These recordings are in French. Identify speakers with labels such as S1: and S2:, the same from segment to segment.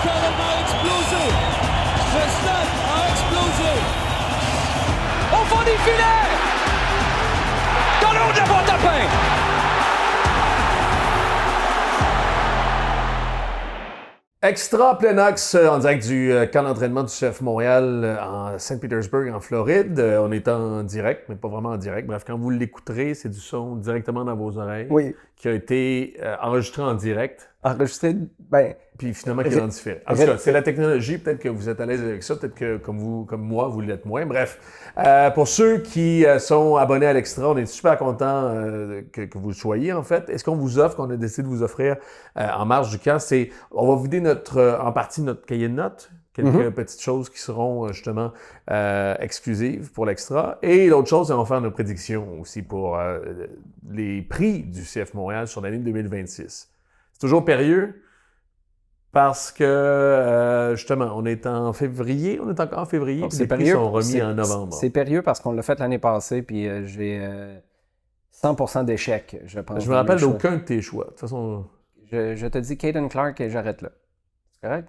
S1: carrément explosé. Le stade a explosé. Au fond des filets. Dans le haut de la boîte à pain.
S2: Extra plein axe en direct du camp d'entraînement du CF Montréal à Saint-Pétersbourg, en Floride. On est en direct, mais pas vraiment en direct. Bref, quand vous l'écouterez, c'est du son directement dans vos oreilles qui a été enregistré en direct.
S3: Enregistré,
S2: puis finalement qui est en différé. En tout cas, c'est la technologie. Peut-être que vous êtes à l'aise avec ça. Peut-être que, comme moi, vous l'êtes moins. Bref, pour ceux qui sont abonnés à l'Extra, on est super contents que vous le soyez, en fait. Et ce qu'on vous offre, qu'on a décidé de vous offrir en marge du camp, c'est on va vider en partie notre cahier de notes. Quelques petites choses qui seront justement exclusives pour l'Extra. Et l'autre chose, c'est on va faire nos prédictions aussi pour les prix du CF Montréal sur l'année 2026. C'est toujours périlleux parce que, justement, on est en février, on est encore en février, puis les prix sont remis en novembre.
S3: C'est périlleux parce qu'on l'a fait l'année passée, puis j'ai 100% d'échecs, je pense.
S2: Je me rappelle d'aucun de tes choix. De toute façon...
S3: Je te dis Caden Clark et j'arrête là. C'est correct?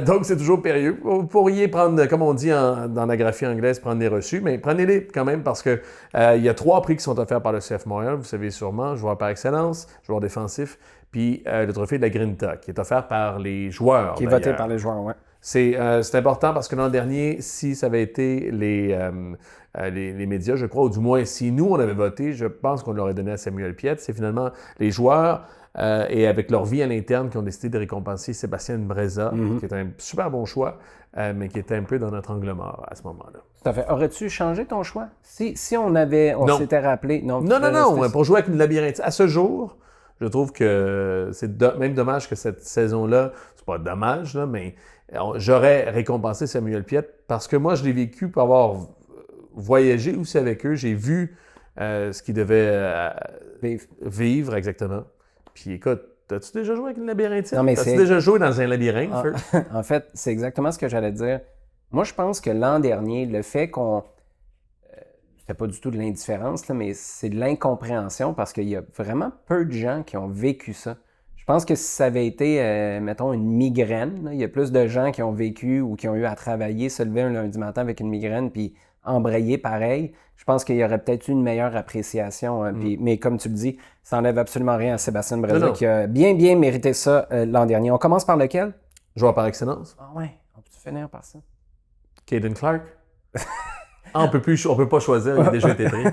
S2: Donc, c'est toujours périlleux. Vous pourriez prendre, comme on dit dans la graphie anglaise, prendre les reçus, mais prenez-les quand même parce que il y a 3 prix qui sont offerts par le CF Montréal, vous savez sûrement, joueur par excellence, joueur défensif, puis le trophée de la Grinta, qui est offert par les joueurs.
S3: Qui est voté par les joueurs, oui.
S2: C'est important parce que l'an dernier, si ça avait été les médias, je crois, ou du moins si nous, on avait voté, je pense qu'on l'aurait donné à Samuel Piette. C'est finalement les joueurs et avec leur vie à l'interne qui ont décidé de récompenser Sébastien Breza, qui est un super bon choix, mais qui était un peu dans notre angle mort à ce moment-là.
S3: Tout à fait. Aurais-tu changé ton choix? Si on s'était rappelé... Non,
S2: pour jouer avec une labyrinthe. À ce jour, je trouve que c'est même dommage que cette saison-là, c'est pas dommage, là, mais j'aurais récompensé Samuel Piette parce que moi, je l'ai vécu pour avoir voyagé aussi avec eux. J'ai vu ce qu'ils devaient vivre exactement. Puis écoute, as-tu déjà joué avec une labyrinthine? As-tu déjà joué dans un labyrinthe?
S3: En fait, c'est exactement ce que j'allais dire. Moi, je pense que l'an dernier, le fait qu'on... c'était pas du tout de l'indifférence, là, mais c'est de l'incompréhension parce qu'il y a vraiment peu de gens qui ont vécu ça. Je pense que si ça avait été, mettons, une migraine, là, il y a plus de gens qui ont vécu ou qui ont eu à travailler, se lever un lundi matin avec une migraine puis embrayer pareil. Je pense qu'il y aurait peut-être eu une meilleure appréciation. Mais comme tu le dis, ça n'enlève absolument rien à Sébastien Breza qui a bien mérité ça l'an dernier. On commence par lequel?
S2: Joueur par excellence.
S3: Ah ouais, on peut finir par ça.
S2: Caden Clark. On peut pas choisir, il a déjà été pris.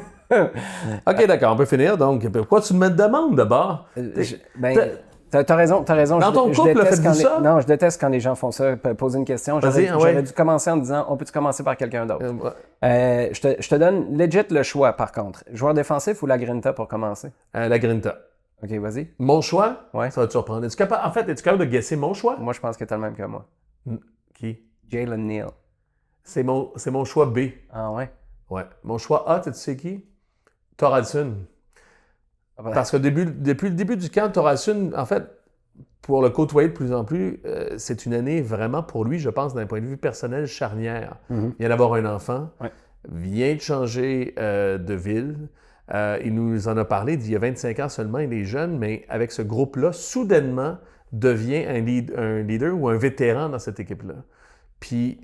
S2: OK, d'accord, on peut finir. Donc, pourquoi tu me demandes d'abord?
S3: T'as raison.
S2: Dans ton couple, faites-vous ça?
S3: Non, je déteste quand les gens font ça, poser une question. J'aurais dû commencer en disant, on peut-tu commencer par quelqu'un d'autre? Je te donne legit le choix, par contre. Joueur défensif ou la Grinta pour commencer?
S2: La Grinta.
S3: OK, vas-y.
S2: Mon choix?
S3: Ouais.
S2: Ça va te surprendre. Es-tu capable de guesser mon choix?
S3: Moi, je pense que t'as le même que moi.
S2: Qui?
S3: Jalen Neal.
S2: C'est mon choix B.
S3: Ah ouais?
S2: Ouais. Mon choix A, tu sais qui? Thoralson. Parce que depuis le début du camp, Thoralson, en fait, pour le côtoyer de plus en plus, c'est une année vraiment pour lui, je pense, d'un point de vue personnel, charnière. Il vient d'avoir un enfant, vient de changer de ville. Il nous en a parlé d'il y a 25 ans seulement, il est jeune, mais avec ce groupe-là, soudainement, devient un leader ou un vétéran dans cette équipe-là. Puis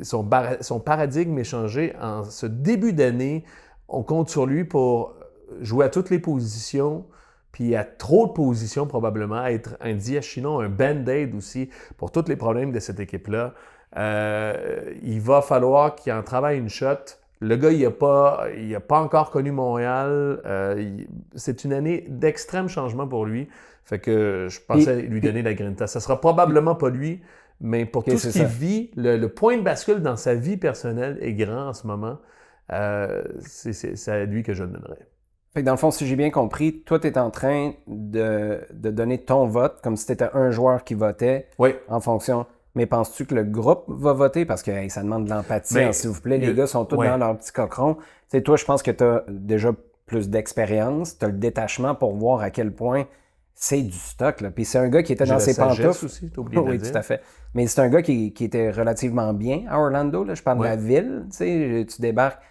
S2: son paradigme est changé. En ce début d'année, on compte sur lui pour jouer à toutes les positions, puis à trop de positions probablement, à être un diachinon, un band-aid aussi pour tous les problèmes de cette équipe-là. Il va falloir qu'il en travaille une shot. Le gars, il n'a pas encore connu Montréal. C'est une année d'extrême changement pour lui. Fait que je pensais lui donner la Grinta. Ça sera probablement pas lui, mais pour tout ce qu'il vit, le point de bascule dans sa vie personnelle est grand en ce moment. C'est à lui que je le donnerais.
S3: Fait que dans le fond, si j'ai bien compris, toi, tu es en train de donner ton vote comme si tu étais un joueur qui votait en fonction. Mais penses-tu que le groupe va voter? Parce que ça demande de l'empathie, s'il vous plaît. Les gars sont tous dans leur petit cochon. T'sais, toi, je pense que tu as déjà plus d'expérience. Tu as le détachement pour voir à quel point c'est du stock. Là. Puis c'est un gars qui était dans ses pantoufles.
S2: Aussi, t'as oublié de le dire.
S3: Tout à fait. Mais c'est un gars qui était relativement bien à Orlando. Là. Je parle de la ville. Tu débarques.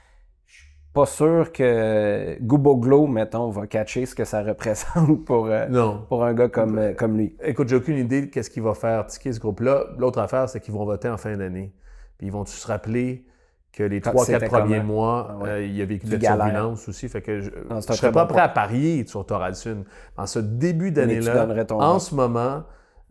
S3: pas sûr que Guboglo, mettons, va catcher ce que ça représente pour un gars comme lui.
S2: Écoute, j'ai aucune idée de qu'est-ce qu'il va faire ticker ce groupe-là. L'autre affaire, c'est qu'ils vont voter en fin d'année. Puis ils vont se rappeler que les 3-4 premiers mois, il a vécu de la turbulence aussi. Fait que je ne serais pas prêt à parier sur Thoralson. En ce début d'année-là, en ce moment,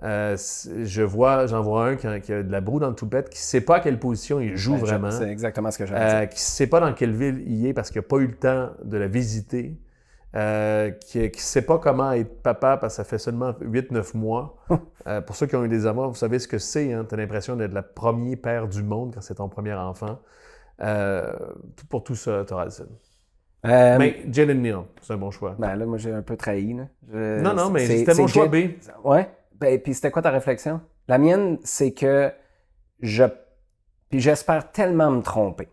S2: j'en vois un qui a de la broue dans le toupette, qui ne sait pas à quelle position il joue vraiment.
S3: C'est exactement ce que j'allais dire.
S2: Qui ne sait pas dans quelle ville il est parce qu'il n'a pas eu le temps de la visiter. Qui ne sait pas comment être papa parce que ça fait seulement 8-9 mois. Pour ceux qui ont eu des enfants, vous savez ce que c'est. Hein? Tu as l'impression d'être le premier père du monde quand c'est ton premier enfant. Pour tout ça, Thoralson. Mais Jalen Neal, c'est un bon choix.
S3: Ben là, moi, j'ai un peu trahi. Là.
S2: Non, mais c'était mon choix B.
S3: Ouais. Ben, puis c'était quoi ta réflexion? La mienne, c'est que puis j'espère tellement me tromper.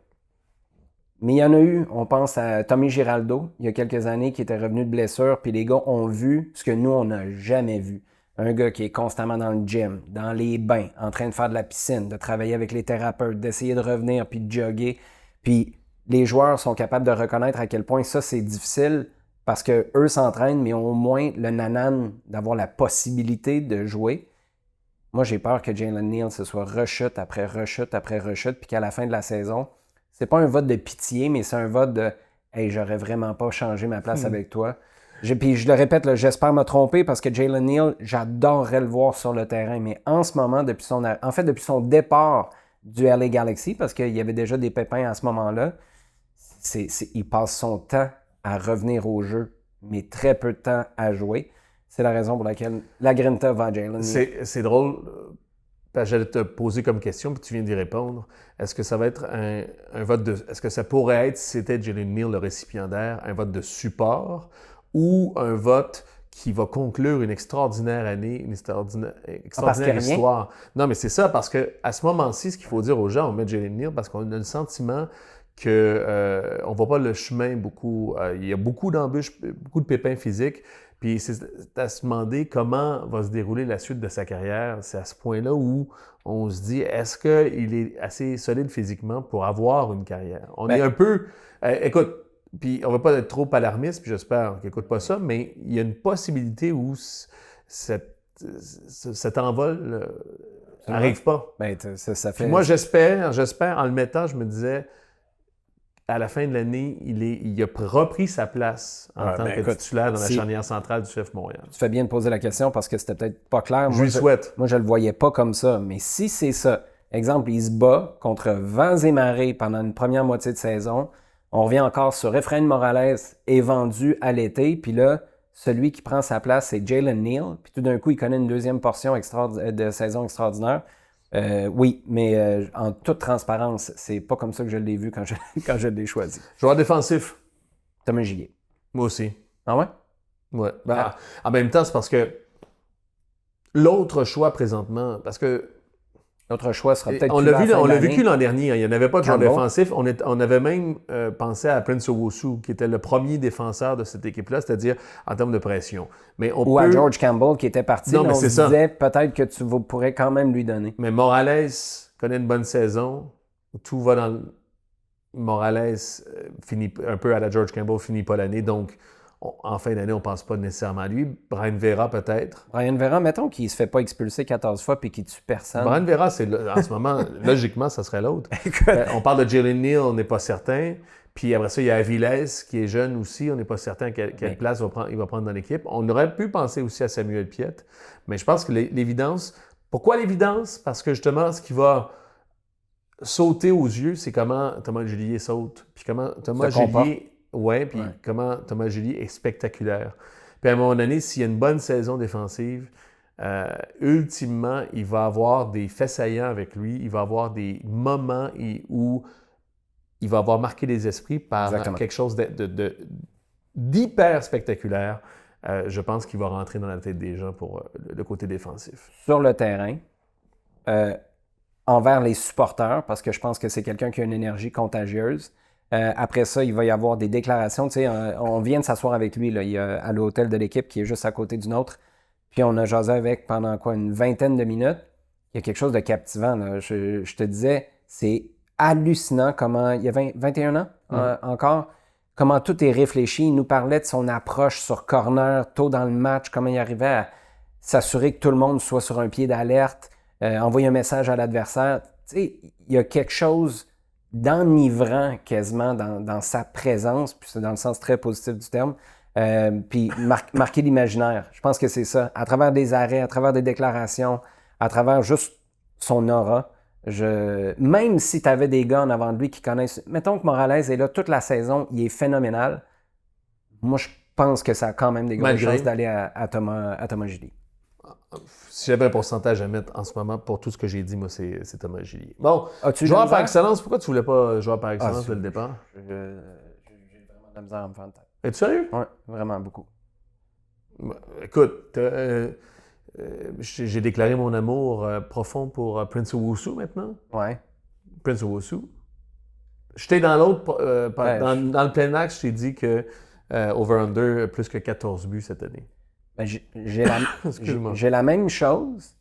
S3: Mais il y en a eu, on pense à Tommy Giraldo, il y a quelques années, qui était revenu de blessure, puis les gars ont vu ce que nous, on n'a jamais vu. Un gars qui est constamment dans le gym, dans les bains, en train de faire de la piscine, de travailler avec les thérapeutes, d'essayer de revenir, puis de jogger. Puis les joueurs sont capables de reconnaître à quel point ça, c'est difficile, parce qu'eux s'entraînent, mais ont au moins le nanan d'avoir la possibilité de jouer. Moi, j'ai peur que Jalen Neal, ce soit rechute après rechute après rechute, puis qu'à la fin de la saison, c'est pas un vote de pitié, mais c'est un vote de « Hey, j'aurais vraiment pas changé ma place avec toi. » Puis je le répète, là, j'espère me tromper parce que Jalen Neal, j'adorerais le voir sur le terrain, mais en ce moment, depuis son départ du LA Galaxy, parce qu'il y avait déjà des pépins à ce moment-là, il passe son temps à revenir au jeu, mais très peu de temps à jouer. C'est la raison pour laquelle la Grinta va à Jalen Neal.
S2: C'est drôle. J'allais te poser comme question, puis tu viens d'y répondre. Est-ce que ça va être un vote de... Est-ce que ça pourrait être, si c'était Jalen Neal le récipiendaire, un vote de support ou un vote qui va conclure une extraordinaire année, une extraordinaire histoire? Non, mais c'est ça, parce qu'à ce moment-ci, ce qu'il faut dire aux gens, on met Jalen Neal parce qu'on a le sentiment qu'on ne va pas le chemin beaucoup. Il y a beaucoup d'embûches, beaucoup de pépins physiques. Puis c'est à se demander comment va se dérouler la suite de sa carrière. C'est à ce point-là où on se dit, est-ce qu'il est assez solide physiquement pour avoir une carrière? On est un peu... écoute, puis on ne va pas être trop alarmiste, puis j'espère qu'il n'écoute pas ça, mais il y a une possibilité où cet envol n'arrive pas.
S3: Ben, ça fait...
S2: Puis moi, j'espère, en le mettant, je me disais... À la fin de l'année, il a repris sa place en tant que titulaire dans la charnière centrale du CF Montréal.
S3: Tu fais bien de poser la question parce que c'était peut-être pas clair.
S2: Je lui souhaite.
S3: Moi, je le voyais pas comme ça. Mais si c'est ça, exemple, il se bat contre vents et marées pendant une première moitié de saison, on revient encore sur Efrain Morales est vendu à l'été, puis là, celui qui prend sa place, c'est Jalen Neal, puis tout d'un coup, il connaît une deuxième portion de saison extraordinaire. Oui, mais en toute transparence, c'est pas comme ça que je l'ai vu quand je l'ai choisi.
S2: Joueur défensif.
S3: Thomas Gillier.
S2: Moi aussi.
S3: Ah ouais?
S2: Ouais. En même temps, c'est parce que l'autre choix présentement, parce que
S3: l'autre choix sera peut-être
S2: on l'a vécu l'an dernier. Il n'y en avait pas de joueur défensif. On avait même pensé à Prince Owusu, qui était le premier défenseur de cette équipe-là, c'est-à-dire en termes de pression. Mais
S3: à George Campbell, qui était parti. On se disait peut-être que tu pourrais quand même lui donner.
S2: Mais Morales connaît une bonne saison. Tout va dans... Morales finit un peu à la George Campbell, finit pas l'année. Donc, en fin d'année, on ne pense pas nécessairement à lui. Brian Vera, peut-être.
S3: Brian Vera, mettons qu'il ne se fait pas expulser 14 fois puis qu'il tue personne.
S2: Brian Vera, en ce moment, logiquement, ça serait l'autre. On parle de Jalen Neal, on n'est pas certain. Puis après ça, il y a Aviles, qui est jeune aussi. On n'est pas certain quelle place il va prendre dans l'équipe. On aurait pu penser aussi à Samuel Piette. Mais je pense que l'évidence... Pourquoi l'évidence? Parce que justement, ce qui va sauter aux yeux, c'est comment Thomas Gillier saute. Puis comment Thomas Gillier... comment Thomas Gillier est spectaculaire. Puis à un moment donné, s'il y a une bonne saison défensive, ultimement, il va avoir des faits saillants avec lui, il va avoir des moments où il va avoir marqué les esprits par quelque chose d'hyper spectaculaire. Je pense qu'il va rentrer dans la tête des gens pour le côté défensif.
S3: Sur le terrain, envers les supporters, parce que je pense que c'est quelqu'un qui a une énergie contagieuse. Après ça, il va y avoir des déclarations. Tu sais, on vient de s'asseoir avec lui là, à l'hôtel de l'équipe qui est juste à côté du nôtre. Puis on a jasé avec pendant une vingtaine de minutes. Il y a quelque chose de captivant. Là. Je te disais, c'est hallucinant comment... Il y a 21 ans encore. comment tout est réfléchi. Il nous parlait de son approche sur corner tôt dans le match, comment il arrivait à s'assurer que tout le monde soit sur un pied d'alerte, envoyer un message à l'adversaire. Tu sais, il y a quelque chose d'enivrant quasiment dans sa présence, puis c'est dans le sens très positif du terme, puis marquer l'imaginaire. Je pense que c'est ça. À travers des arrêts, à travers des déclarations, à travers juste son aura. Même si tu avais des gars en avant de lui qui connaissent... Mettons que Morales est là toute la saison, il est phénoménal. Moi, je pense que ça a quand même des grosses chances d'aller à Thomas Gillier.
S2: Si j'avais un pourcentage à mettre en ce moment pour tout ce que j'ai dit, moi, c'est Thomas Gillier. Bon, joueur par excellence, pourquoi tu voulais pas joueur par excellence dès le départ?
S3: J'ai vraiment de la misère à me faire une tête.
S2: Es-tu sérieux?
S3: Oui, vraiment beaucoup.
S2: Écoute, j'ai déclaré mon amour profond pour Prince Owusu maintenant.
S3: Ouais.
S2: Prince Owusu. J'étais dans l'autre, dans le plein axe, je t'ai dit que over-under plus que 14 buts cette année.
S3: Ben, j'ai la même chose,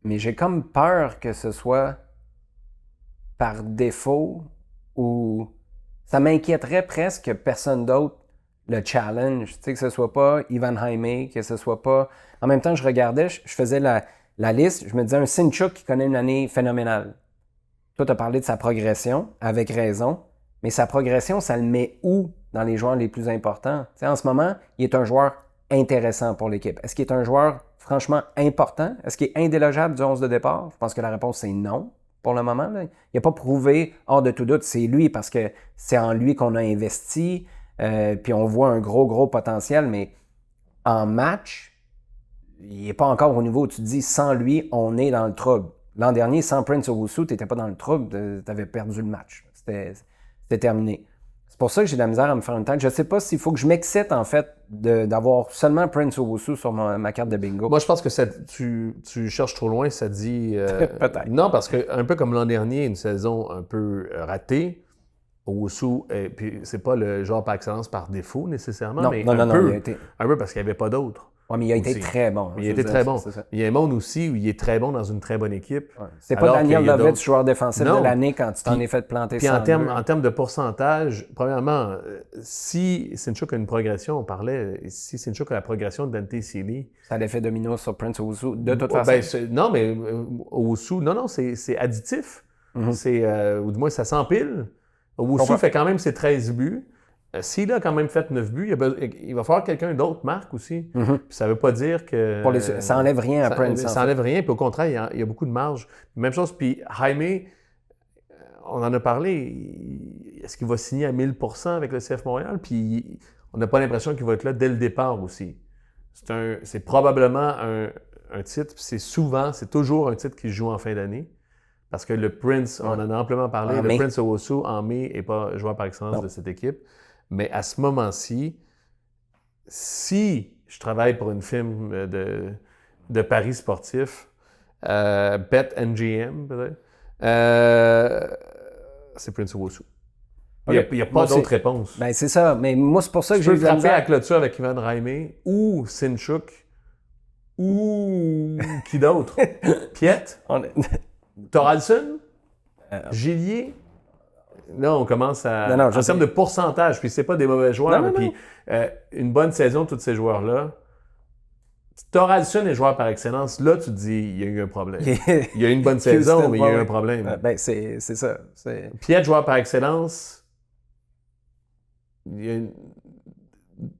S3: mais j'ai comme peur que ce soit par défaut ou ça m'inquiéterait presque que personne d'autre le challenge. Tu sais, que ce soit pas Ivan Jaime, que ce soit pas... En même temps, je regardais, je faisais la liste, je me disais un Sinchuk qui connaît une année phénoménale. Toi, tu as parlé de sa progression, avec raison, mais sa progression, ça le met où dans les joueurs les plus importants? Tu sais, en ce moment, il est un joueur intéressant pour l'équipe. Est-ce qu'il est un joueur franchement important? Est-ce qu'il est indélogeable du 11 de départ? Je pense que la réponse, c'est non pour le moment. Là. Il n'a pas prouvé, hors de tout doute, c'est lui parce que c'est en lui qu'on a investi. Puis on voit un gros potentiel, mais en match, il n'est pas encore au niveau où tu te dis, sans lui, on est dans le trouble. L'an dernier, sans Prince Owusu, tu n'étais pas dans le trouble, tu avais perdu le match. C'était terminé. C'est pour ça que j'ai de la misère à me faire une tête. Je ne sais pas s'il faut que je m'excite, en fait, d'avoir seulement Prince Owusu sur ma carte de bingo.
S2: Moi, je pense que tu cherches trop loin, ça dit...
S3: Peut-être.
S2: Non, parce que un peu comme l'an dernier, une saison un peu ratée, Owusu, puis c'est pas le joueur par excellence par défaut nécessairement,
S3: Non,
S2: mais
S3: non,
S2: un peu parce qu'il n'y avait pas d'autres.
S3: Oui, mais il a été très bon.
S2: Il a été très bon. Il y a un monde aussi où il est très bon dans une très bonne équipe.
S3: Ouais. C'est pas Daniel Lovett, joueur défensif de l'année, quand tu t'en es fait planter.
S2: Puis en termes de pourcentage, premièrement, si Sinchuk a une progression, on parlait, si Sinchuk a la progression de Dante Sealy...
S3: Ça a l'effet domino sur Prince Owusu, de toute façon.
S2: Non, mais Owusu, non, c'est additif. Ou du moins, ça s'empile. Owusu fait quand même ses 13 buts. S'il a quand même fait 9 buts, il va falloir que quelqu'un d'autre marque aussi. Puis ça ne veut pas dire que...
S3: ça n'enlève rien à Prince.
S2: Ça n'enlève rien, puis au contraire, il y a beaucoup de marge. Même chose, puis Jaime, on en a parlé, est-ce qu'il va signer à 1000% avec le CF Montréal? Puis on n'a pas l'impression qu'il va être là dès le départ aussi. C'est probablement un titre, puis c'est toujours un titre qui se joue en fin d'année. Parce que le Prince, on en a amplement parlé, le Prince Owusu en mai n'est pas joueur par excellence de cette équipe. Mais à ce moment-ci, si je travaille pour une firme de paris sportifs, BetMGM peut-être, c'est Prince Owusu. Il n'y a pas d'autre réponse.
S3: Ben, c'est ça, mais moi c'est pour ça que j'ai
S2: eu frapper à la clôture avec Ivan Jaime ou Sinchuk ou qui d'autre? Piet? Thoralson? Gillier? Là, on commence à... en termes de pourcentage, puis c'est pas des mauvais joueurs, puis une bonne saison de tous ces joueurs-là. Thoralson est joueur par excellence. Là, tu te dis, il y a eu un problème. Il y a eu une bonne saison, mais il y a eu un problème.
S3: Ben, c'est ça.
S2: Piet, joueur par excellence, il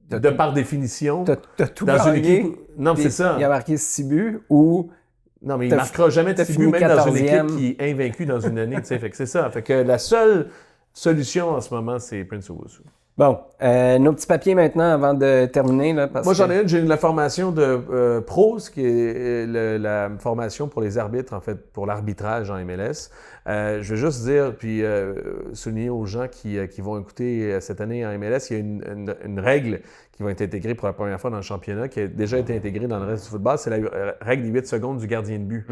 S2: y a par définition...
S3: T'as tout
S2: dans
S3: gagné,
S2: une équipe... Non, c'est ça.
S3: Il a marqué 6 buts ou...
S2: Non, mais il ne marquera jamais de 6 buts, même dans une équipe qui est invaincue dans une année. Fait que c'est ça. Fait que la seule solution en ce moment, c'est Prince Owusu.
S3: Bon, nos petits papiers maintenant avant de terminer. Là,
S2: moi, j'en ai une. J'ai la formation de pros, qui est la formation pour les arbitres, en fait, pour l'arbitrage en MLS. Je vais juste dire, puis souligner aux gens qui vont écouter cette année en MLS, il y a une règle qui va être intégrée pour la première fois dans le championnat, qui a déjà été intégrée dans le reste du football, c'est la règle des 8 secondes du gardien de but.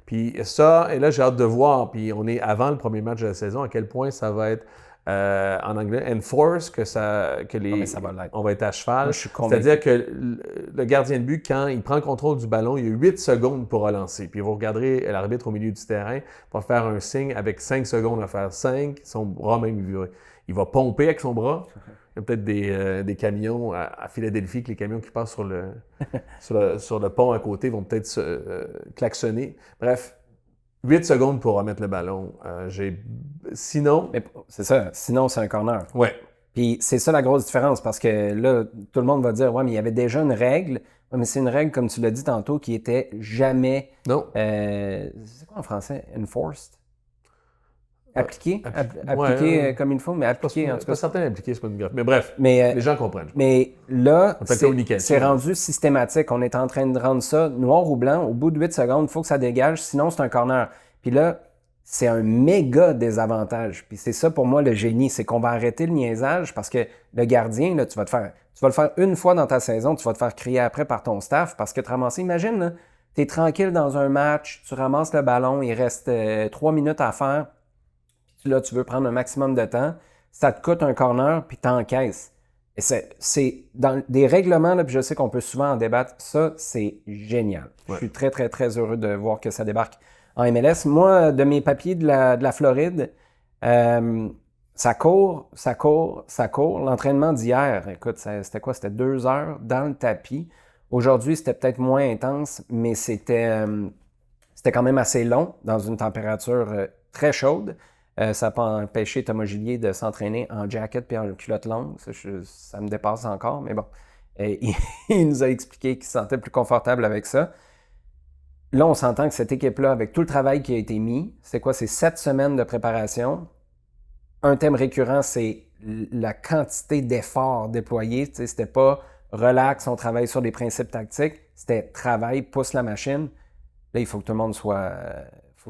S2: Puis ça, et là, j'ai hâte de voir, puis on est avant le premier match de la saison, à quel point ça va être en anglais, enforce, que
S3: mais ça va l'être.
S2: on va être à cheval.
S3: Moi, je suis convaincu.
S2: C'est-à-dire que le gardien de but, quand il prend le contrôle du ballon, il y a 8 secondes pour relancer. Puis vous regarderez l'arbitre au milieu du terrain, va faire un signe avec 5 secondes à faire 5. Son bras même, il va pomper avec son bras. Il y a peut-être des camions à Philadelphie, que les camions qui passent sur le pont à côté vont peut-être se klaxonner. Bref, 8 secondes pour remettre le ballon. Sinon...
S3: Mais c'est ça. Sinon, c'est un corner.
S2: Ouais.
S3: Puis c'est ça la grosse différence, parce que là, tout le monde va dire « Ouais, mais il y avait déjà une règle. » Ouais, mais c'est une règle, comme tu l'as dit tantôt, qui était jamais...
S2: Non.
S3: c'est quoi en français? Enforced? Appliqué? Appliqué
S2: ouais,
S3: comme il faut, mais appliqué en tout
S2: C'est
S3: cas.
S2: pas certain appliqué, c'est pas une grave. Mais bref,
S3: Mais,
S2: les gens comprennent.
S3: mais là,
S2: communication.
S3: c'est rendu systématique. On est en train de rendre ça noir ou blanc. Au bout de 8 secondes, il faut que ça dégage, sinon c'est un corner. Puis là, c'est un méga désavantage. Puis c'est ça pour moi le génie, c'est qu'on va arrêter le niaisage parce que le gardien, là, tu vas le faire une fois dans ta saison, tu vas te faire crier après par ton staff parce que tu ramasses, imagine, tu es tranquille dans un match, tu ramasses le ballon, il reste 3 minutes à faire. Là, tu veux prendre un maximum de temps, ça te coûte un corner, puis t'encaisses. Et c'est dans des règlements, là, puis je sais qu'on peut souvent en débattre, ça, c'est génial. Ouais. Je suis très, très, très heureux de voir que ça débarque en MLS. Moi, de mes papiers de la Floride, ça court. L'entraînement d'hier, écoute, c'était quoi? C'était 2 heures dans le tapis. Aujourd'hui, c'était peut-être moins intense, mais c'était quand même assez long dans une température très chaude. Ça n'a pas empêché Thomas Gillier de s'entraîner en jacket et en culotte longue. Ça me dépasse encore, mais bon. Il nous a expliqué qu'il se sentait plus confortable avec ça. Là, on s'entend que cette équipe-là, avec tout le travail qui a été mis, c'est quoi? C'est 7 semaines de préparation. Un thème récurrent, c'est la quantité d'efforts déployés. Tu sais, c'était pas relax, on travaille sur des principes tactiques. C'était travail, pousse la machine. Là, il faut que tout le monde faut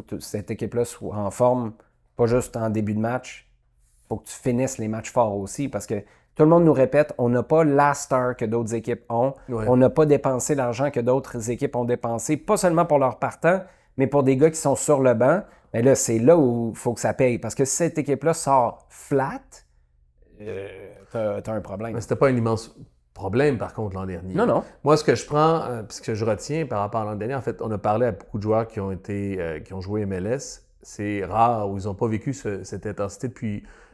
S3: que cette équipe-là soit en forme. Pas juste en début de match. Il faut que tu finisses les matchs forts aussi parce que tout le monde nous répète, on n'a pas la star que d'autres équipes ont. Ouais. On n'a pas dépensé l'argent que d'autres équipes ont dépensé, pas seulement pour leurs partants, mais pour des gars qui sont sur le banc. Mais là, c'est là où il faut que ça paye. Parce que si cette équipe-là sort flat, t'as un problème.
S2: Mais c'était pas un immense problème, par contre, l'an dernier.
S3: Non.
S2: Moi, ce que je prends, ce que je retiens par rapport à l'an dernier, en fait, on a parlé à beaucoup de joueurs qui ont joué MLS. C'est rare où ils n'ont pas vécu cette intensité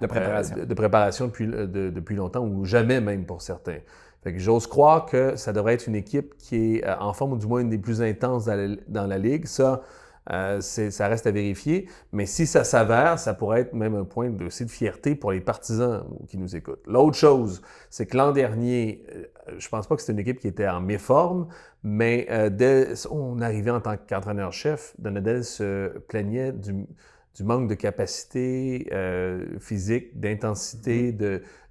S3: de
S2: préparation depuis longtemps, ou jamais même pour certains. Fait que j'ose croire que ça devrait être une équipe qui est en forme, ou du moins une des plus intenses dans la Ligue. Ça reste à vérifier. Mais si ça s'avère, ça pourrait être même un point aussi de fierté pour les partisans qui nous écoutent. L'autre chose, c'est que l'an dernier, je pense pas que c'était une équipe qui était en méforme, mais dès son arrivée en tant qu'entraîneur-chef, Donadel se plaignait du manque de capacité physique, d'intensité,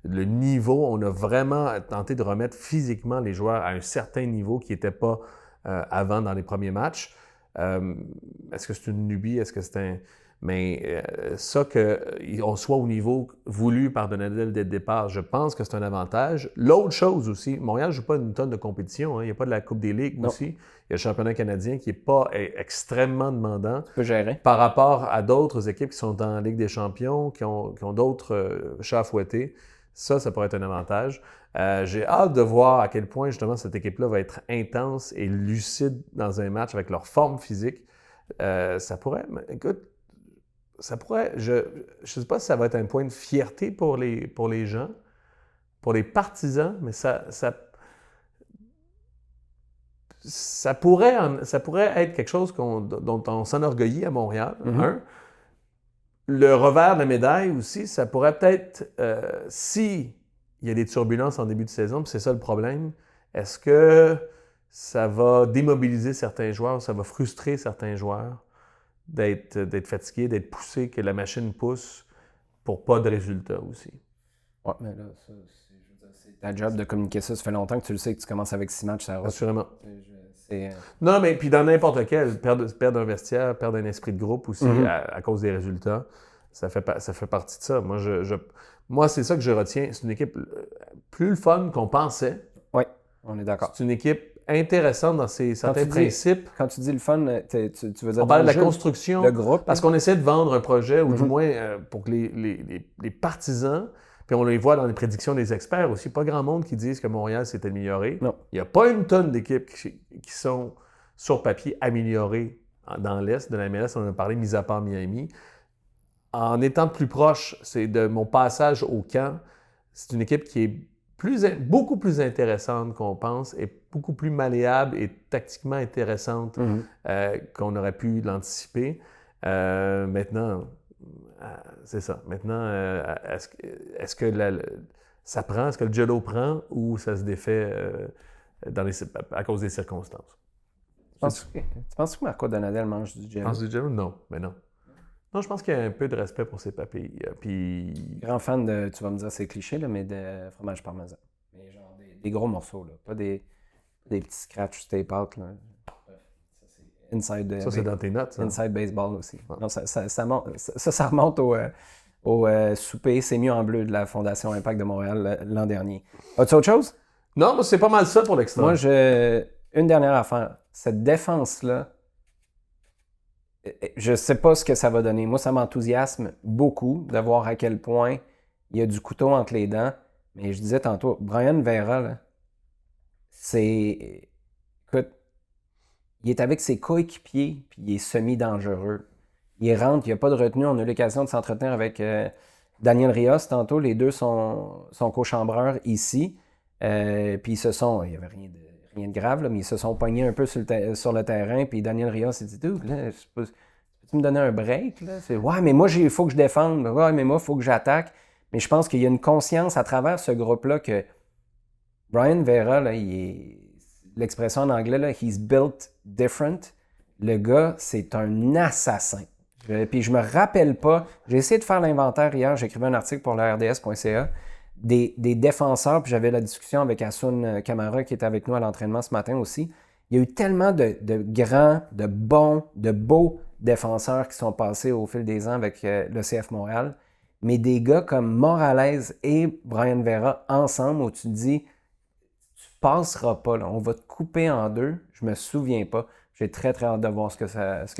S2: le niveau. On a vraiment tenté de remettre physiquement les joueurs à un certain niveau qui n'était pas avant dans les premiers matchs. Est-ce que c'est une lubie? Est-ce que c'est un... Mais ça, qu'on soit au niveau voulu par Donadel dès le départ, je pense que c'est un avantage. L'autre chose aussi, Montréal ne joue pas une tonne de compétition. Il n'y a pas de la Coupe des Ligues aussi. Il y a le championnat canadien qui n'est pas extrêmement demandant.
S3: Tu peux gérer.
S2: Par rapport à d'autres équipes qui sont en Ligue des champions, qui ont d'autres chats à fouetter. Ça pourrait être un avantage. J'ai hâte de voir à quel point, justement, cette équipe-là va être intense et lucide dans un match avec leur forme physique. Ça pourrait... Écoute, je ne sais pas si ça va être un point de fierté pour les gens, pour les partisans, mais ça pourrait être quelque chose dont on s'enorgueillit à Montréal. Mm-hmm. Le revers de la médaille aussi, ça pourrait peut-être, si il y a des turbulences en début de saison, puis c'est ça le problème, est-ce que ça va démobiliser certains joueurs, ça va frustrer certains joueurs d'être fatigués, d'être poussés, que la machine pousse pour pas de résultats aussi?
S3: Oui, mais là, c'est ta job de communiquer ça. Ça fait longtemps que tu le sais que tu commences avec 6 matchs, ça route.
S2: Assurément. Non, mais puis dans n'importe quel, perdre un vestiaire, perdre un esprit de groupe aussi à cause des résultats, ça fait partie de ça. Moi, c'est ça que je retiens. C'est une équipe plus le fun qu'on pensait.
S3: Oui, on est d'accord.
S2: C'est une équipe intéressante dans certains principes.
S3: Quand tu dis le fun, tu veux dire
S2: On parle de la
S3: jeu,
S2: construction.
S3: le groupe.
S2: Parce qu'on essaie de vendre un projet, ou du moins pour que les partisans, puis on les voit dans les prédictions des experts aussi, pas grand monde qui disent que Montréal s'est amélioré.
S3: Non.
S2: Il n'y a pas une tonne d'équipes qui sont, sur papier, améliorées dans l'Est de la MLS. On en a parlé, mis à part Miami. En étant plus proche, c'est de mon passage au camp, c'est une équipe qui est beaucoup plus intéressante qu'on pense et beaucoup plus malléable et tactiquement intéressante qu'on aurait pu l'anticiper. Maintenant, c'est ça. Maintenant, est-ce que ça prend, est-ce que le jello prend ou ça se défait à cause des circonstances?
S3: Tu penses que Marco Donadel mange du jello?
S2: Mange du jello? Non, mais non. Non, je pense qu'il y a un peu de respect pour ses papilles. Puis...
S3: Grand fan de, tu vas me dire c'est cliché, là, mais de fromage parmesan. Mais genre des gros morceaux, là. Pas des petits scratch stay out, là. Inside,
S2: ça, c'est dans tes notes, ça.
S3: Inside baseball aussi. Ouais. Non, ça remonte au souper C'est mieux en bleu de la Fondation Impact de Montréal l'an dernier. As-tu autre chose?
S2: Non, mais c'est pas mal ça pour l'extra.
S3: Moi, une dernière affaire. Cette défense-là, je sais pas ce que ça va donner. Moi, ça m'enthousiasme beaucoup de voir à quel point il y a du couteau entre les dents. Mais je disais tantôt, Brian Vera, là, écoute, il est avec ses coéquipiers, puis il est semi-dangereux. Il rentre, il n'y a pas de retenue. On a eu l'occasion de s'entretenir avec Daniel Rios tantôt. Les deux sont co-chambreurs ici. Puis il n'y avait rien de grave, là, mais ils se sont pognés un peu sur le terrain. Puis Daniel Rios s'est dit, peux-tu me donner un break? Là? Ouais, mais moi, il faut que je défende. Ouais, mais moi, il faut que j'attaque. Mais je pense qu'il y a une conscience à travers ce groupe-là que Brian Vera, là, l'expression en anglais, là, he's built different. Le gars, c'est un assassin. Puis je me rappelle pas, j'ai essayé de faire l'inventaire hier, j'écrivais un article pour le RDS.ca, des défenseurs, puis j'avais la discussion avec Hassoun Camara qui était avec nous à l'entraînement ce matin aussi. Il y a eu tellement de grands, de bons, de beaux défenseurs qui sont passés au fil des ans avec le CF Montréal, mais des gars comme Morales et Brian Vera ensemble où tu te dis tu passeras pas, là. On va te couper en deux, je me souviens pas. J'ai très très hâte de voir ce que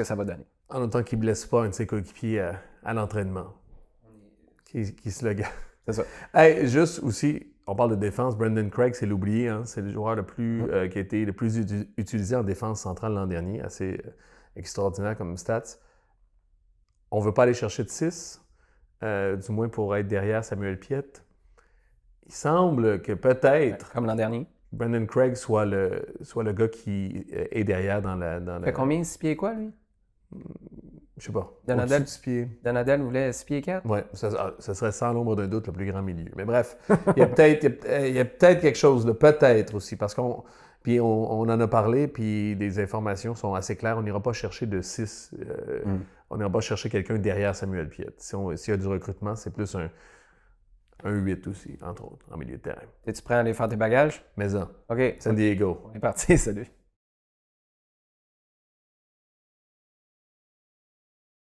S3: ça va donner.
S2: En autant qu'il ne blesse pas un de ses coéquipiers à l'entraînement. Qui se le gare.
S3: C'est ça.
S2: Hey, juste aussi, on parle de défense. Brendan Craig, c'est l'oublié. Hein? C'est le joueur qui a été le plus utilisé en défense centrale l'an dernier. Assez extraordinaire comme stats. On ne veut pas aller chercher de 6, du moins pour être derrière Samuel Piette. Il semble que peut-être...
S3: Comme l'an dernier.
S2: Brendan Craig soit le gars qui est derrière dans la...
S3: Il fait combien, 6 pieds quoi, lui?
S2: Je sais pas.
S3: Donadel voulait 6 pieds 4?
S2: Oui, ça serait sans l'ombre d'un doute le plus grand milieu. Mais bref, il y a peut-être quelque chose, là, peut-être aussi, parce qu'on en a parlé, puis les informations sont assez claires. On n'ira pas chercher de 6. On n'ira pas chercher quelqu'un derrière Samuel Piette. S'il y a du recrutement, c'est plus un 8 aussi, entre autres, en milieu de terrain.
S3: Es-tu prêt à aller faire tes bagages?
S2: Mais ça.
S3: OK.
S2: San Diego.
S3: On est parti, salut.